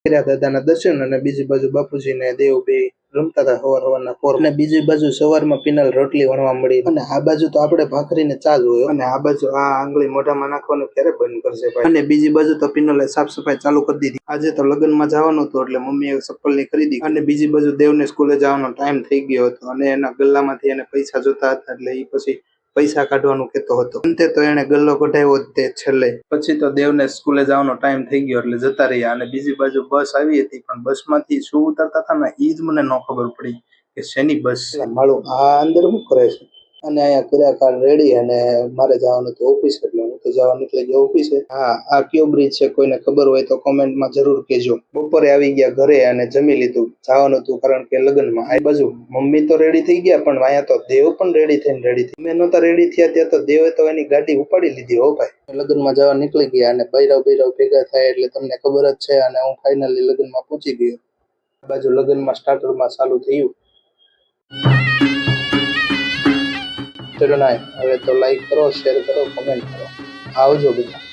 કર્યા દાદાના દર્શન અને બીજી બાજુ બાપુજી ને દેવ બે રમતા હતા સવારના પોર અને બીજી બાજુ સવારમાં પીનલ રોટલી વણવા મળી અને આ બાજુ તો આપણે ભાખરીને ચા જોયો અને આ બાજુ આ આંગળી મોઢામાં નાખવાનું ક્યારે બંધ કરશે ભાઈ અને બીજી બાજુ તો પીનલે સાફ સફાઈ ચાલુ કરી દીધી આજે તો લગ્નમાં જવાનું હતું એટલે મમ્મીએ ચપ્પલની ખરીદી અને બીજી બાજુ દેવને સ્કૂલે જવાનો ટાઈમ થઈ ગયો હતો અને એના ગલ્લામાંથી એને પૈસા જોતા હતા એટલે એ પછી પૈસા કાઢવાનું કહેતો હતો અંતે તો એને ગલ્લો કઢાવ્યો તે છેલ્લે પછી તો દેવને સ્કૂલે જવાનો ટાઈમ થઈ ગયો એટલે જતા રહ્યા અને બીજી બાજુ બસ આવી હતી પણ બસમાંથી શું ઉતરતા હતા ને એ જ મને ન ખબર પડી કે શેની બસ મારું આ અંદર શું કરે છે અને અહીંયા કર્યા કાર રેડી અને મારે જવાનું તો ઓફિસ એટલે હું તો જવા નીકળી ગયો ઓફિસે હા આ કયો બ્રિજ છે કોઈને ખબર હોય તો કોમેન્ટમાં જરૂર કહેજો બપોરે આવી ગયા ઘરે અને જમી લીધું જવાનું હતું કારણ કે લગ્નમાં આ બાજુ મમ્મી તો રેડી થઈ ગયા પણ અહીંયા તો દેવ પણ રેડી થઈને રેડી થઈ મેં નહોતા રેડી થયા ત્યાં તો દેવે તો એની ગાડી ઉપાડી લીધી હો ભાઈ લગ્નમાં જવા નીકળી ગયા અને બૈરાવ ભેગા થાય એટલે તમને ખબર જ છે અને હું ફાઇનલી લગ્નમાં પહોંચી ગયો આ બાજુ લગ્નમાં સ્ટાર્ટરમાં ચાલુ થયું ચલો ના હવે તો લાઈક કરો શેર કરો કમેન્ટ કરો આવજો બધા